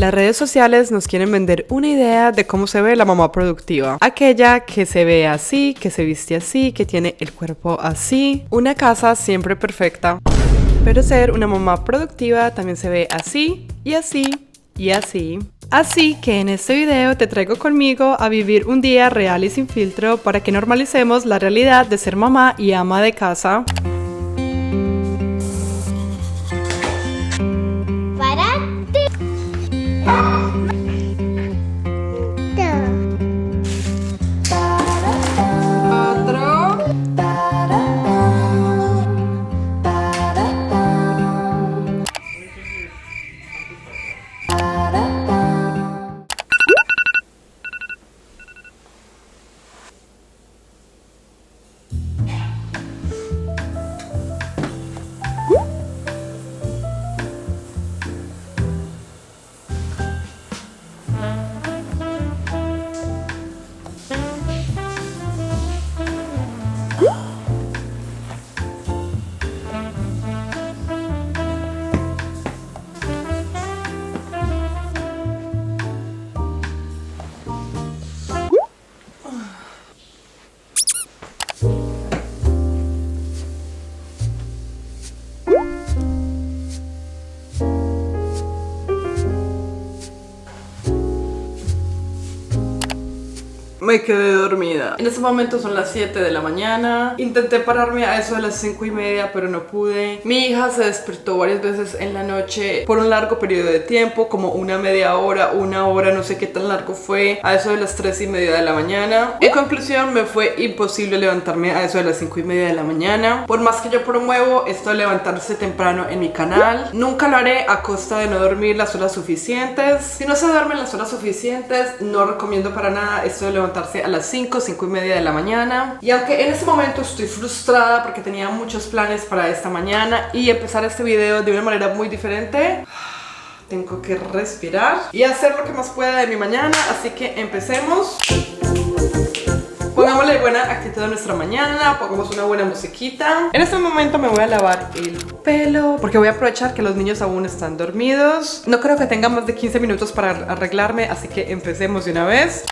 Las redes sociales nos quieren vender una idea de cómo se ve la mamá productiva. Aquella que se ve así, que se viste así, que tiene el cuerpo así. Una casa siempre perfecta. Pero ser una mamá productiva también se ve así, y así, y así. Así que en este video te traigo conmigo a vivir un día real y sin filtro para que normalicemos la realidad de ser mamá y ama de casa. Me quedé dormida. En este momento son las 7 de la mañana. Intenté pararme a eso de las 5:30, pero no pude. Mi hija se despertó varias veces en la noche por un largo periodo de tiempo, como una media hora, una hora, no sé qué tan largo fue, a eso de las 3:30 de la mañana. En conclusión, me fue imposible levantarme a eso de las 5:30 de la mañana. Por más que yo promuevo esto de levantarse temprano en mi canal, nunca lo haré a costa de no dormir las horas suficientes. Si no se duermen las horas suficientes, no recomiendo para nada esto de levantarse a las 5:30 de la mañana. Y aunque en este momento estoy frustrada porque tenía muchos planes para esta mañana y empezar este video de una manera muy diferente, tengo que respirar y hacer lo que más pueda de mi mañana, así que empecemos. Pongámosle buena actitud a nuestra mañana, pongamos una buena musiquita. En este momento me voy a lavar el pelo porque voy a aprovechar que los niños aún están dormidos. No creo que tenga más de 15 minutos para arreglarme, así que empecemos de una vez.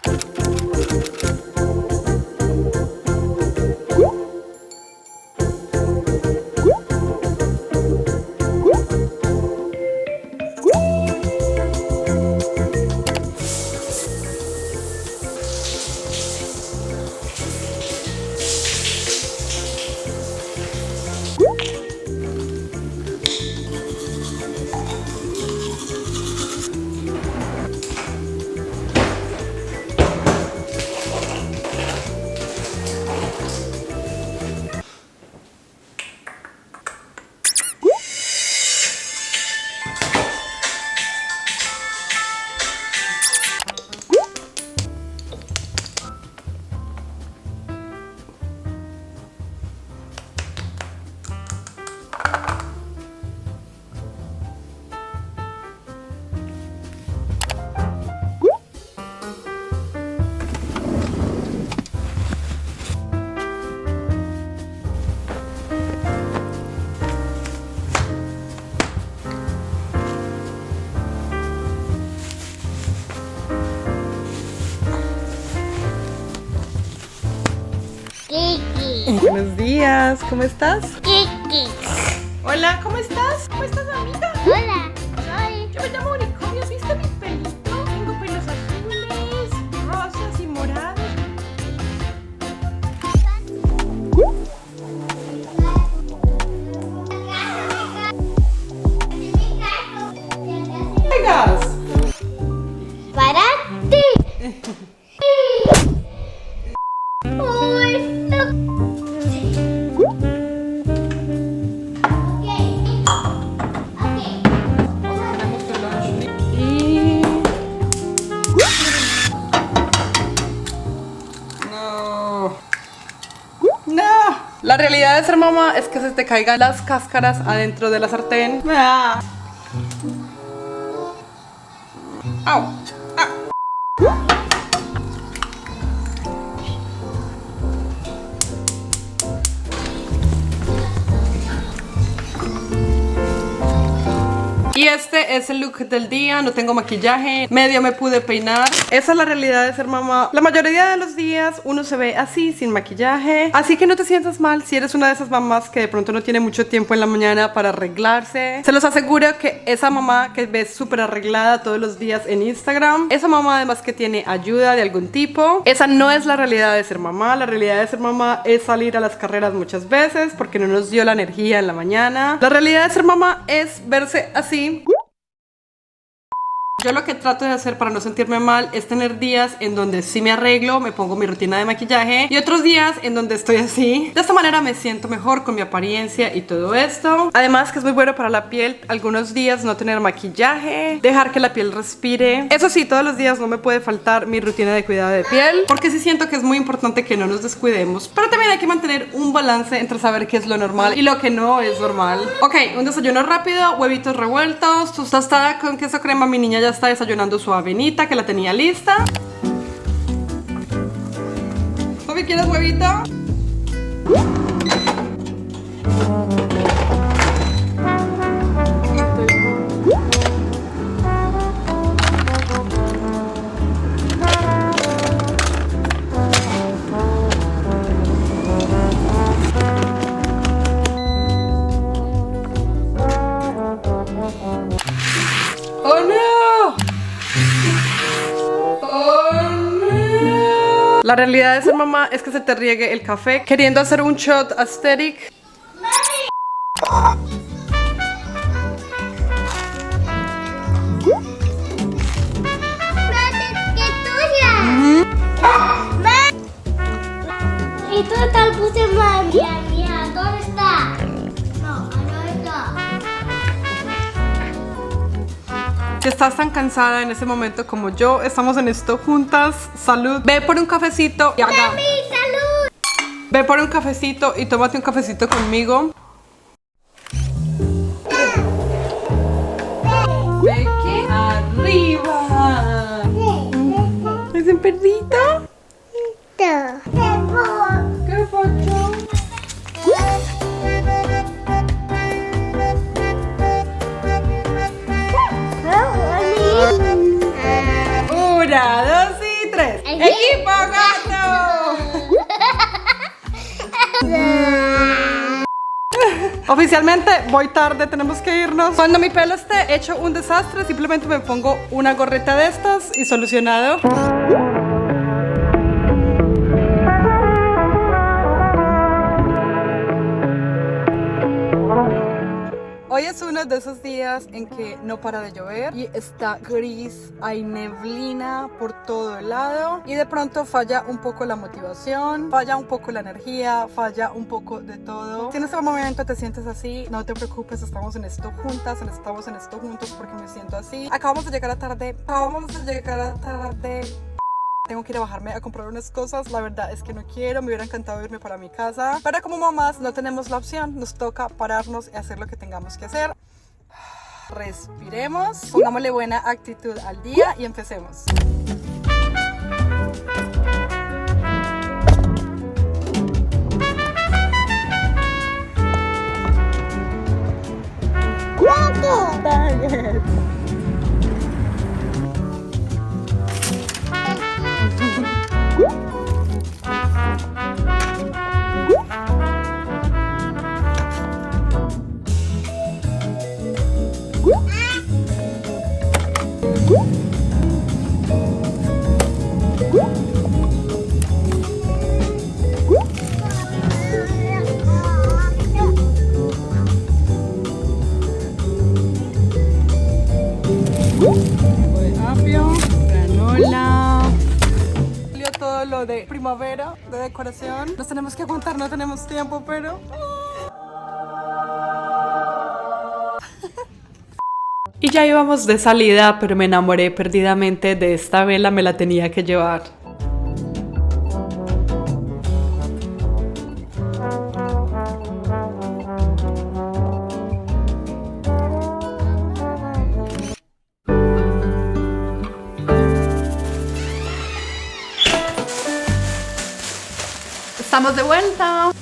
Buenos días, ¿cómo estás? Kiki. Hola, ¿cómo estás? ¿Cómo estás, amiga? Hola, soy. Yo me llamo Unicornio, ¿has visto mi pelito? Tengo pelos azules, rosas y morados. ¡Vengas! Para ti. Uy, no. Y... No. No. La realidad de ser mamá es que se te caigan las cáscaras adentro de la sartén. Ah. Au. Y este es el look del día, no tengo maquillaje, medio me pude peinar. Esa es la realidad de ser mamá. La mayoría de los días uno se ve así, sin maquillaje. Así que no te sientas mal si eres una de esas mamás que de pronto no tiene mucho tiempo en la mañana para arreglarse. Se los aseguro que esa mamá que ves súper arreglada todos los días en Instagram, esa mamá además que tiene ayuda de algún tipo. Esa no es la realidad de ser mamá. La realidad de ser mamá es salir a las carreras muchas veces porque no nos dio la energía en la mañana. La realidad de ser mamá es verse así. Yo lo que trato de hacer para no sentirme mal es tener días en donde sí me arreglo, me pongo mi rutina de maquillaje y otros días en donde estoy así. De esta manera me siento mejor con mi apariencia y todo esto. Además que es muy bueno para la piel algunos días no tener maquillaje, dejar que la piel respire. Eso sí, todos los días no me puede faltar mi rutina de cuidado de piel porque sí siento que es muy importante que no nos descuidemos. Pero también hay que mantener un balance entre saber qué es lo normal y lo que no es normal. Ok, un desayuno rápido, huevitos revueltos, tostada con queso crema. Mi niña ya está desayunando su avenita que la tenía lista. Sofi, ¿quieres huevito? ¡Oh no! La realidad de ser mamá es que se te riegue el café queriendo hacer un shot aesthetic. Y tú tal puse mal. Mira, ¿dónde está? No está. Si estás tan cansada en ese momento como yo, estamos en esto juntas. Salud. Ve por un cafecito y haga. ¡Mami, salud! Ve por un cafecito y tómate un cafecito conmigo. Ve que arriba. ¿Es un perrito? ¿Qué pasó? Una, dos y tres. ¡Equipo gato! Oficialmente voy tarde, tenemos que irnos. Cuando mi pelo esté hecho un desastre, simplemente me pongo una gorrita de estas y solucionado. Hoy es uno de esos días en que no para de llover y está gris, hay neblina por todo el lado y de pronto falla un poco la motivación, falla un poco la energía, falla un poco de todo. Si en este momento te sientes así, no te preocupes, estamos en esto juntas, estamos en esto juntos porque me siento así. Acabamos de llegar tarde. Tengo que ir a bajarme a comprar unas cosas. La verdad es que no quiero, me hubiera encantado irme para mi casa. Pero como mamás no tenemos la opción, nos toca pararnos y hacer lo que tengamos que hacer. Respiremos, pongámosle buena actitud al día y empecemos. Apio, granola. Todo lo de primavera, de decoración. Nos tenemos que aguantar, no tenemos tiempo, pero... Y ya íbamos de salida, pero me enamoré perdidamente de esta vela, me la tenía que llevar. Estamos de vuelta.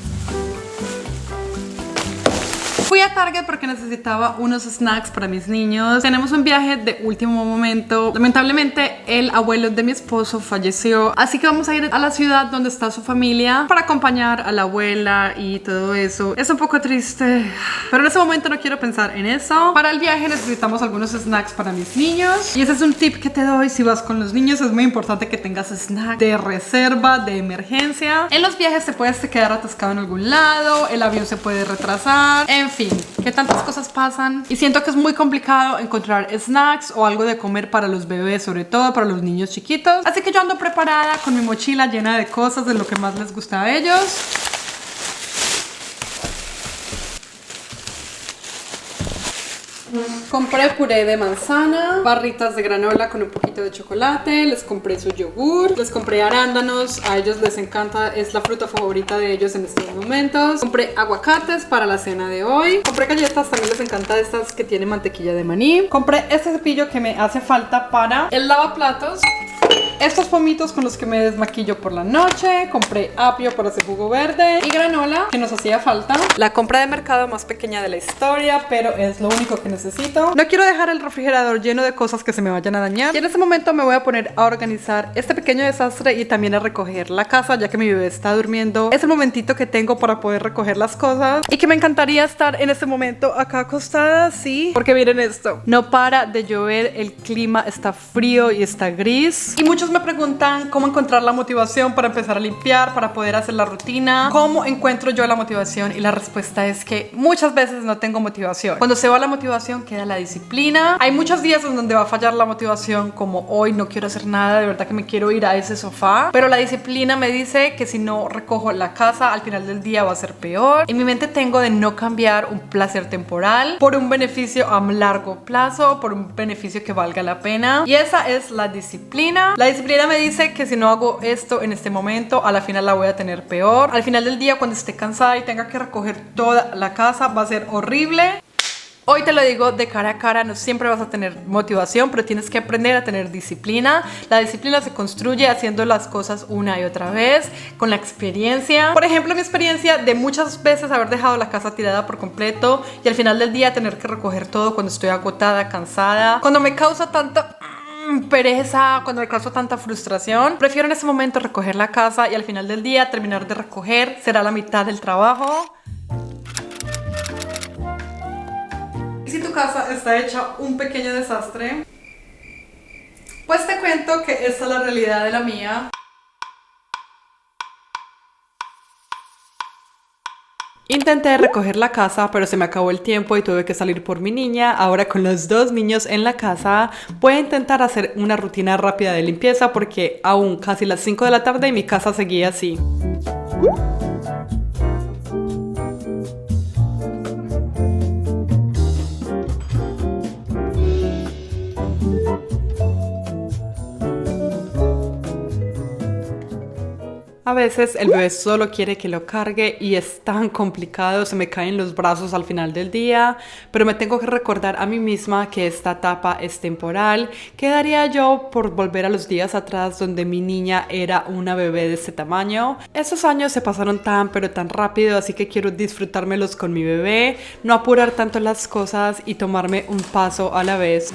Fui a Target porque necesitaba unos snacks para mis niños. Tenemos un viaje de último momento. Lamentablemente el abuelo de mi esposo falleció, así que vamos a ir a la ciudad donde está su familia para acompañar a la abuela y todo eso. Es un poco triste, pero en ese momento no quiero pensar en eso. Para el viaje necesitamos algunos snacks para mis niños y ese es un tip que te doy si vas con los niños. Es muy importante que tengas snacks de reserva, de emergencia. En los viajes te puedes quedar atascado en algún lado, el avión se puede retrasar, en fin, que tantas cosas pasan y siento que es muy complicado encontrar snacks o algo de comer para los bebés, sobre todo para los niños chiquitos. Así que yo ando preparada con mi mochila llena de cosas de lo que más les gusta a ellos. Compré puré de manzana, barritas de granola con un poquito de chocolate, les compré su yogur, les compré arándanos, a ellos les encanta, es la fruta favorita de ellos en estos momentos. Compré aguacates para la cena de hoy. Compré galletas, también les encanta estas que tienen mantequilla de maní. Compré este cepillo que me hace falta para el lavaplatos. Estos pomitos con los que me desmaquillo por la noche. Compré apio para hacer jugo verde y granola que nos hacía falta. La compra de mercado más pequeña de la historia, pero es lo único que necesito. No quiero dejar el refrigerador lleno de cosas que se me vayan a dañar. Y en este momento me voy a poner a organizar este pequeño desastre y también a recoger la casa, ya que mi bebé está durmiendo. Es el momentito que tengo para poder recoger las cosas y que me encantaría estar en este momento acá acostada, sí. Porque miren esto, no para de llover, el clima está frío y está gris. Y muchos me preguntan cómo encontrar la motivación para empezar a limpiar, para poder hacer la rutina. ¿Cómo encuentro yo la motivación? Y la respuesta es que muchas veces no tengo motivación. Cuando se va la motivación queda la disciplina. Hay muchos días en donde va a fallar la motivación, como hoy no quiero hacer nada, de verdad que me quiero ir a ese sofá, pero la disciplina me dice que si no recojo la casa al final del día va a ser peor. En mi mente tengo de no cambiar un placer temporal por un beneficio a largo plazo, por un beneficio que valga la pena, y esa es la disciplina. La disciplina me dice que si no hago esto en este momento, a la final la voy a tener peor. Al final del día, cuando esté cansada y tenga que recoger toda la casa, va a ser horrible. Hoy te lo digo de cara a cara, no siempre vas a tener motivación, pero tienes que aprender a tener disciplina. La disciplina se construye haciendo las cosas una y otra vez, con la experiencia. Por ejemplo, mi experiencia de muchas veces haber dejado la casa tirada por completo y al final del día tener que recoger todo cuando estoy agotada, cansada, cuando me causa tanta pereza, cuando me causa tanta frustración. Prefiero en ese momento recoger la casa y al final del día terminar de recoger, será la mitad del trabajo. Y si tu casa está hecha un pequeño desastre, pues te cuento que esta es la realidad de la mía. Intenté recoger la casa, pero se me acabó el tiempo y tuve que salir por mi niña. Ahora con los dos niños en la casa, voy a intentar hacer una rutina rápida de limpieza porque aún casi las 5 de la tarde y mi casa seguía así. A veces el bebé solo quiere que lo cargue y es tan complicado, se me caen los brazos al final del día, pero me tengo que recordar a mí misma que esta etapa es temporal. ¿Qué daría yo por volver a los días atrás donde mi niña era una bebé de este tamaño? Esos años se pasaron tan pero tan rápido, así que quiero disfrutármelos con mi bebé, no apurar tanto las cosas y tomarme un paso a la vez.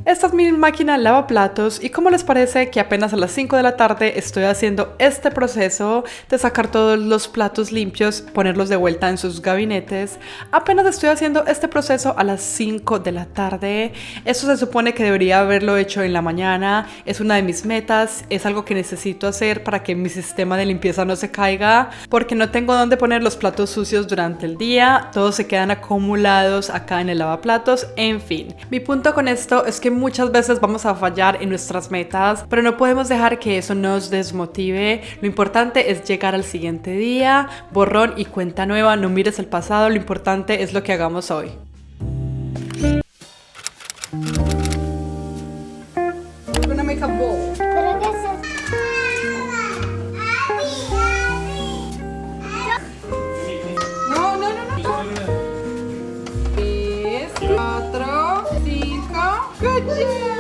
Esta es mi máquina lavaplatos y ¿cómo les parece que apenas a las 5 de la tarde estoy haciendo este proceso de sacar todos los platos limpios, ponerlos de vuelta en sus gabinetes? Apenas estoy haciendo este proceso a las 5 de la tarde. Eso se supone que debería haberlo hecho en la mañana. Es una de mis metas, es algo que necesito hacer para que mi sistema de limpieza no se caiga, porque no tengo dónde poner los platos sucios durante el día. Todos se quedan acumulados acá en el lavaplatos. En fin, mi punto con esto es que muchas veces vamos a fallar en nuestras metas, pero no podemos dejar que eso nos desmotive. Lo importante es llegar al siguiente día, borrón y cuenta nueva, no mires el pasado, lo importante es lo que hagamos hoy. We're gonna make a bowl. ¿Pero qué es eso? Good job.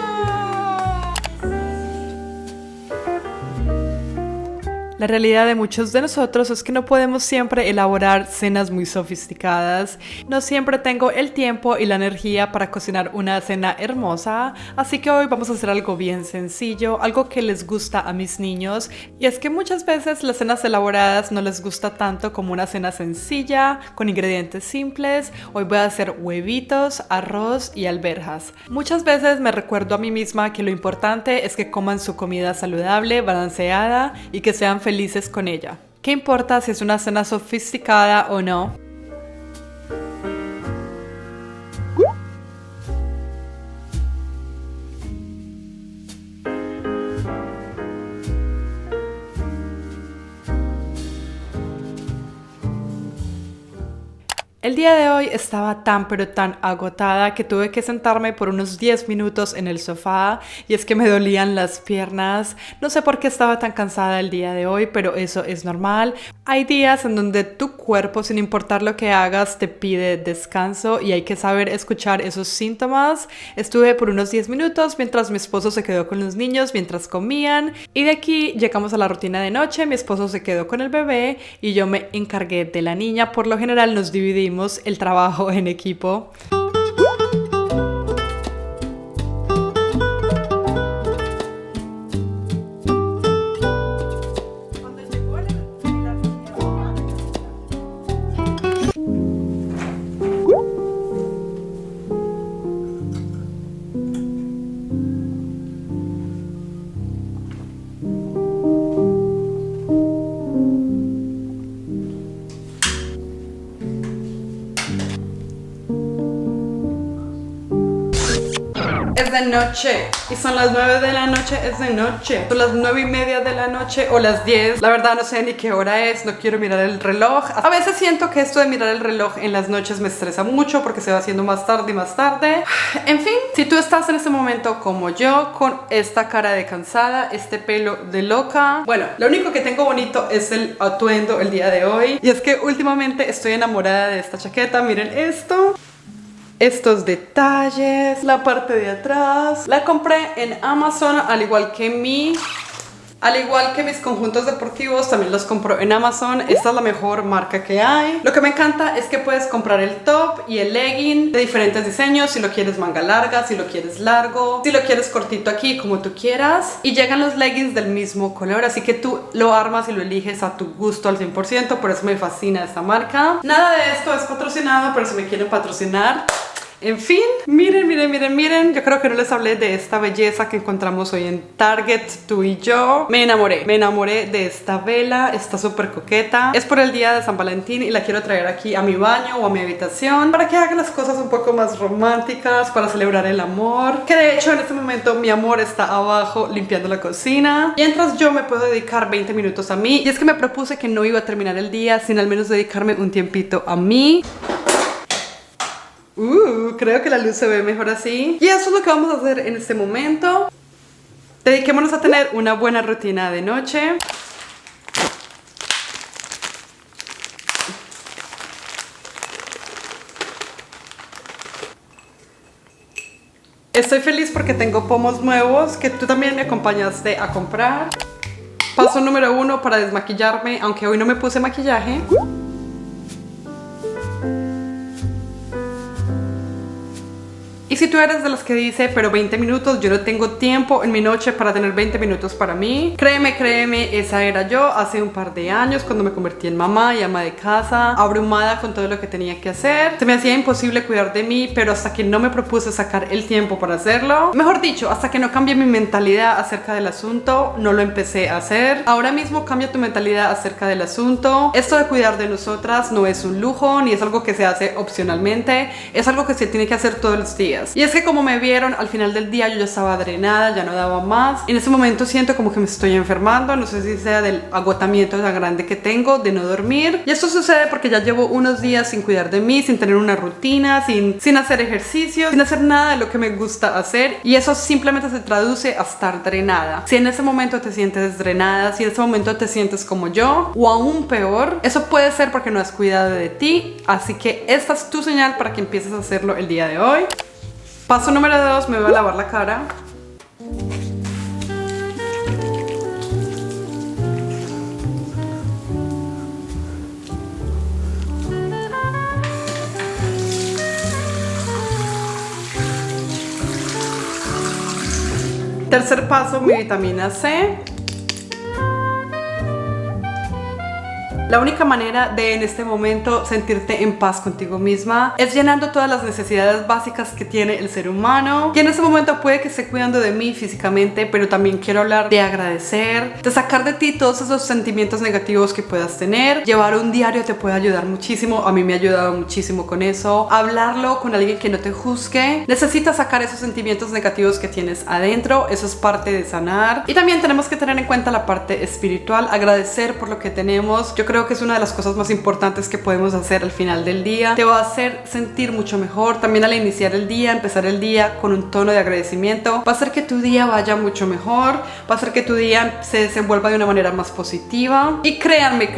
La realidad de muchos de nosotros es que no podemos siempre elaborar cenas muy sofisticadas. No siempre tengo el tiempo y la energía para cocinar una cena hermosa, así que hoy vamos a hacer algo bien sencillo, algo que les gusta a mis niños. Y es que muchas veces las cenas elaboradas no les gusta tanto como una cena sencilla, con ingredientes simples. Hoy voy a hacer huevitos, arroz y alberjas. Muchas veces me recuerdo a mí misma que lo importante es que coman su comida saludable, balanceada y que sean felices con ella. ¿Qué importa si es una cena sofisticada o no? El día de hoy estaba tan pero tan agotada que tuve que sentarme por unos 10 minutos en el sofá y es que me dolían las piernas. No sé por qué estaba tan cansada el día de hoy, pero eso es normal. Hay días en donde tu cuerpo, sin importar lo que hagas, te pide descanso y hay que saber escuchar esos síntomas. Estuve por unos 10 minutos mientras mi esposo se quedó con los niños mientras comían y de aquí llegamos a la rutina de noche. Mi esposo se quedó con el bebé y yo me encargué de la niña. Por lo general nos dividimos el trabajo en equipo. Es de noche y son las 9 de la noche, es de noche. Son las 9:30 de la noche o las 10. La verdad no sé ni qué hora es, no quiero mirar el reloj. A veces siento que esto de mirar el reloj en las noches me estresa mucho porque se va haciendo más tarde y más tarde. En fin, si tú estás en este momento como yo, con esta cara de cansada, este pelo de loca, bueno, lo único que tengo bonito es el atuendo el día de hoy. Y es que últimamente estoy enamorada de esta chaqueta, miren esto. Estos detalles, la parte de atrás. La compré en Amazon, al igual que mis conjuntos deportivos, también los compro en Amazon. Esta es la mejor marca que hay. Lo que me encanta es que puedes comprar el top y el legging de diferentes diseños, si lo quieres manga larga, si lo quieres largo, si lo quieres cortito aquí, como tú quieras. Y llegan los leggings del mismo color, así que tú lo armas y lo eliges a tu gusto al 100%, por eso me fascina esta marca. Nada de esto es patrocinado, pero si me quieren patrocinar. En fin, miren, yo creo que no les hablé de esta belleza que encontramos hoy en Target, tú y yo. Me enamoré de esta vela, está súper coqueta. Es por el día de San Valentín y la quiero traer aquí a mi baño o a mi habitación para que haga las cosas un poco más románticas, para celebrar el amor. Que de hecho en este momento mi amor está abajo limpiando la cocina. Mientras yo me puedo dedicar 20 minutos a mí. Y es que me propuse que no iba a terminar el día sin al menos dedicarme un tiempito a mí. Creo que la luz se ve mejor así. Y eso es lo que vamos a hacer en este momento. Dediquémonos a tener una buena rutina de noche. Estoy feliz porque tengo pomos nuevos que tú también me acompañaste a comprar. Paso número 1 para desmaquillarme, aunque hoy no me puse maquillaje. Y si tú eres de los que dice, pero 20 minutos, yo no tengo tiempo en mi noche para tener 20 minutos para mí. Créeme, esa era yo hace un par de años cuando me convertí en mamá y ama de casa, abrumada con todo lo que tenía que hacer. Se me hacía imposible cuidar de mí, pero hasta que no me propuse sacar el tiempo para hacerlo, mejor dicho, hasta que no cambié mi mentalidad acerca del asunto, no lo empecé a hacer. Ahora mismo cambia tu mentalidad acerca del asunto. Esto de cuidar de nosotras no es un lujo, ni es algo que se hace opcionalmente, es algo que se tiene que hacer todos los días. Y es que como me vieron al final del día yo ya estaba drenada, ya no daba más. En ese momento siento como que me estoy enfermando, no sé si sea del agotamiento tan grande que tengo, de no dormir. Y esto sucede porque ya llevo unos días sin cuidar de mí, sin tener una rutina, sin hacer ejercicio, sin hacer nada de lo que me gusta hacer. Y eso simplemente se traduce a estar drenada. Si en ese momento te sientes drenada, si en ese momento te sientes como yo, o aún peor, eso puede ser porque no has cuidado de ti. Así que esta es tu señal para que empieces a hacerlo el día de hoy. Paso número 2, me voy a lavar la cara. Tercer paso, mi vitamina C. La única manera de en este momento sentirte en paz contigo misma es llenando todas las necesidades básicas que tiene el ser humano. Y en este momento puede que esté cuidando de mí físicamente, pero también quiero hablar de agradecer, de sacar de ti todos esos sentimientos negativos que puedas tener. Llevar un diario te puede ayudar muchísimo, a mí me ha ayudado muchísimo con eso. Hablarlo con alguien que no te juzgue. Necesitas sacar esos sentimientos negativos que tienes adentro, eso es parte de sanar. Y también tenemos que tener en cuenta la parte espiritual, agradecer por lo que tenemos. Yo creo que es una de las cosas más importantes que podemos hacer al final del día. Te va a hacer sentir mucho mejor. También al iniciar el día, empezar el día con un tono de agradecimiento, va a hacer que tu día vaya mucho mejor, va a hacer que tu día se desenvuelva de una manera más positiva. Y créanme,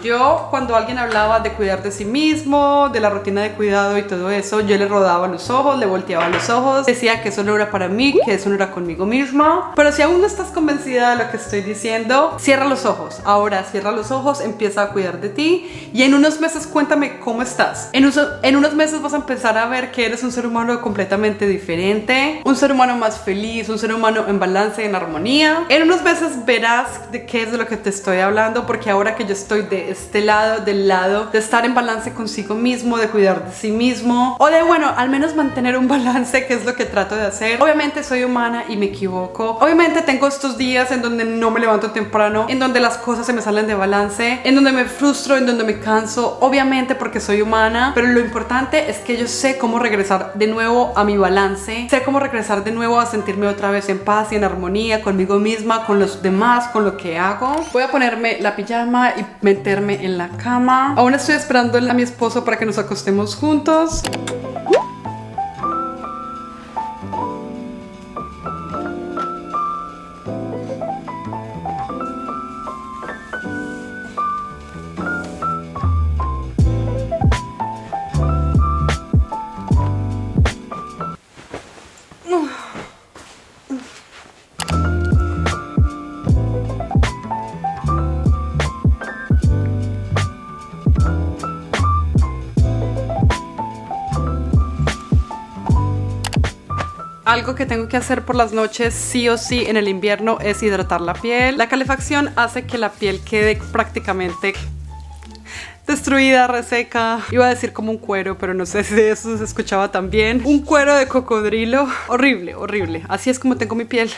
yo cuando alguien hablaba de cuidar de sí mismo, de la rutina de cuidado y todo eso, yo le rodaba los ojos, le volteaba los ojos, decía que eso no era para mí, que eso no era conmigo misma. Pero si aún no estás convencida de lo que estoy diciendo, cierra los ojos. Ahora cierra los ojos, empieza a cuidar de ti y en unos meses cuéntame cómo estás. En unos meses vas a empezar a ver que eres un ser humano completamente diferente, un ser humano más feliz, un ser humano en balance, en armonía. En unos meses verás de qué es de lo que te estoy hablando, porque ahora que yo estoy de este lado, del lado de estar en balance consigo mismo, de cuidar de sí mismo, o de, bueno, al menos mantener un balance, que es lo que trato de hacer. Obviamente soy humana y me equivoco. Obviamente tengo estos días en donde no me levanto temprano, en donde las cosas se me salen de balance, en donde me frustro, en donde me canso, obviamente porque soy humana, pero lo importante es que yo sé cómo regresar de nuevo a mi balance, sé cómo regresar de nuevo a sentirme otra vez en paz y en armonía conmigo misma, con los demás, con lo que hago. Voy a ponerme la pijama y meterme en la cama. Aún estoy esperando a mi esposo para que nos acostemos juntos. Algo que tengo que hacer por las noches sí o sí en el invierno es hidratar la piel. La calefacción hace que la piel quede prácticamente destruida, reseca. Iba a decir como un cuero, pero no sé si eso se escuchaba tan bien. Un cuero de cocodrilo. Horrible, horrible. Así es como tengo mi piel.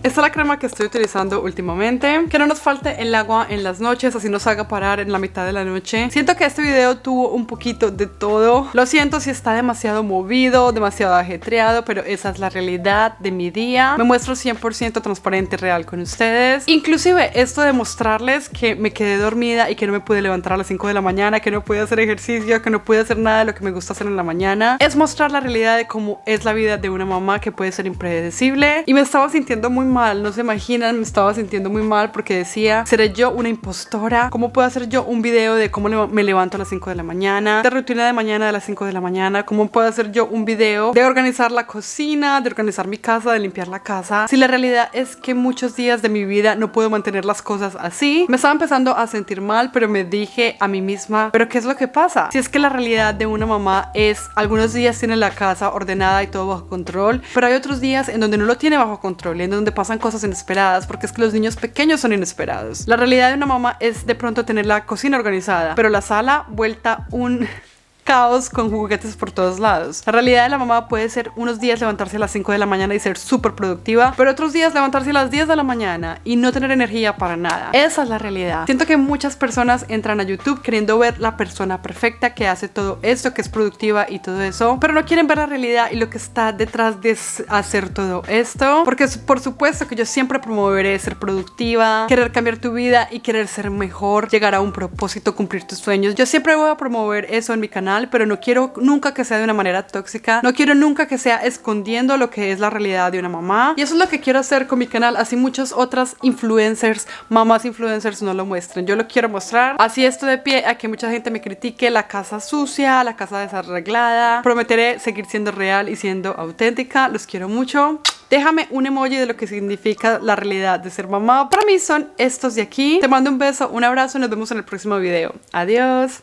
Esta es la crema que estoy utilizando últimamente. Que no nos falte el agua en las noches, así nos haga parar en la mitad de la noche. Siento que este video tuvo un poquito de todo. Lo siento si está demasiado movido, demasiado ajetreado, pero esa es la realidad de mi día. Me muestro 100% transparente y real con ustedes. Inclusive esto de mostrarles que me quedé dormida y que no me pude levantar a las 5 de la mañana, que no pude hacer ejercicio, que no pude hacer nada de lo que me gusta hacer en la mañana, es mostrar la realidad de cómo es la vida de una mamá, que puede ser impredecible. Y me estaba sintiendo muy mal. No se imaginan, me estaba sintiendo muy mal porque decía, ¿seré yo una impostora? ¿Cómo puedo hacer yo un video de cómo me levanto a las 5 de la mañana? De rutina de mañana a las 5 de la mañana. ¿Cómo puedo hacer yo un video de organizar la cocina, de organizar mi casa, de limpiar la casa? Si la realidad es que muchos días de mi vida no puedo mantener las cosas así. Me estaba empezando a sentir mal, pero me dije a mí misma, ¿pero qué es lo que pasa? Si es que la realidad de una mamá es, algunos días tiene la casa ordenada y todo bajo control, pero hay otros días en donde no lo tiene bajo control, en donde pasan cosas inesperadas, porque es que los niños pequeños son inesperados. La realidad de una mamá es de pronto tener la cocina organizada, pero la sala vuelta un caos con juguetes por todos lados. La realidad de la mamá puede ser unos días levantarse a las 5 de la mañana y ser súper productiva, pero otros días levantarse a las 10 de la mañana y no tener energía para nada. Esa es la realidad. Siento que muchas personas entran a YouTube queriendo ver la persona perfecta que hace todo esto, que es productiva y todo eso, pero no quieren ver la realidad y lo que está detrás de hacer todo esto, porque por supuesto que yo siempre promoveré ser productiva, querer cambiar tu vida y querer ser mejor, llegar a un propósito, cumplir tus sueños. Yo siempre voy a promover eso en mi canal. canal, pero no quiero nunca que sea de una manera tóxica. No quiero nunca que sea escondiendo lo que es la realidad de una mamá. Y eso es lo que quiero hacer con mi canal, así muchas otras influencers, mamás influencers no lo muestren. Yo lo quiero mostrar. Así esto de pie a que mucha gente me critique la casa sucia, la casa desarreglada. Prometeré seguir siendo real y siendo auténtica. Los quiero mucho. Déjame un emoji de lo que significa la realidad de ser mamá. Para mí son estos de aquí. Te mando un beso, un abrazo y nos vemos en el próximo video. Adiós.